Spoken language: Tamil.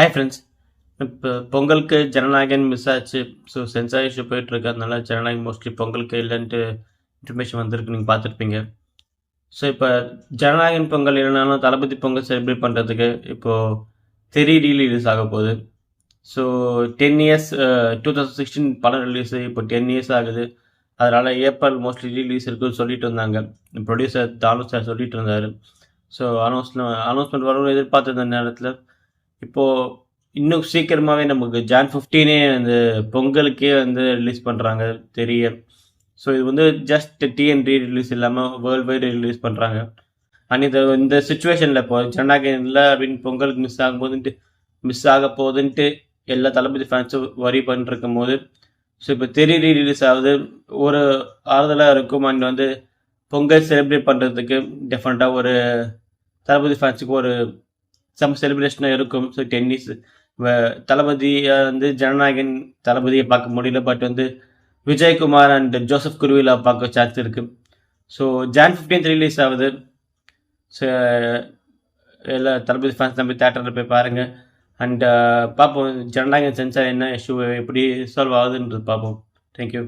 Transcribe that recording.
Hi friends. இப்போ பொங்கலுக்கு ஜனநாயகன் மிஸ் ஆச்சு. ஸோ சென்சார் இஷ்யூ போயிட்டுருக்கு. அதனால ஜனநாயகன் மோஸ்ட்லி பொங்கலுக்கு இல்லைன்ட்டு இன்ஃபர்மேஷன் வந்திருக்கு. நீங்கள் பார்த்துருப்பீங்க. ஸோ இப்போ ஜனநாயகன் பொங்கல் இல்லைனாலும் தளபதி பொங்கல் செலிப்ரேட் பண்ணுறதுக்கு இப்போது 3D ரிலீஸ் ஆக போகுது. ஸோ 10 இயர்ஸ் 2016 படம் ரிலீஸு இப்போ 10 இயர்ஸ் ஆகுது. அதனால் ஏப்ரல் மோஸ்ட்லி ரிலீஸ் இருக்குன்னு சொல்லிட்டு இருந்தாங்க. ப்ரொடியூசர் தானு சார் சொல்லிட்டு இருந்தார். ஸோ அனௌன்ஸ்மெண்ட் வரும்னு எதிர்பார்த்துருந்த நேரத்தில் இப்போது இன்னும் சீக்கிரமாகவே நமக்கு ஜான் 15 அந்த பொங்கலுக்கே வந்து ரிலீஸ் பண்ணுறாங்க தெரிய. ஸோ இது வந்து ஜஸ்ட் டிஎன்டி ரிலீஸ் இல்லாமல் வேர்ல்டு வைடு ரிலீஸ் பண்ணுறாங்க. அண்ட் இந்த சுச்சுவேஷனில் இப்போ ஜனநாயகம் இல்லை அப்படின்னு பொங்கலுக்கு மிஸ் ஆக போகுதுன்ட்டு எல்லா தளபதி ஃபேன்ஸும் வரி பண்ணிருக்கும் போது ஸோ இப்போ ரிலீஸ் ஆகுது. ஒரு ஆறுதலாக இருக்கும். அண்ட் வந்து பொங்கல் செலிப்ரேட் பண்ணுறதுக்கு டெஃபினட்டாக ஒரு தளபதி ஃபேன்ஸுக்கு ஒரு செலிப்ரேஷனாக இருக்கும். ஸோ டென்னிஸ் தளபதி வந்து ஜனநாயகன் தளபதியை பார்க்க முடியல. பட் வந்து விஜயகுமார் அண்ட் ஜோசப் குருவிலா பார்க்க சான்ஸ் இருக்குது. ஸோ ஜான் 15 ரிலீஸ் ஆகுது. ஸோ எல்லா தளபதி ஃபேன்ஸ் நம்ம தேட்டரில் போய் பாருங்கள். அண்ட் பார்ப்போம் ஜனநாயகன் சென்சார் என்ன இஷ்யூ எப்படி சால்வ் ஆகுதுன்றது பார்ப்போம். தேங்க்யூ.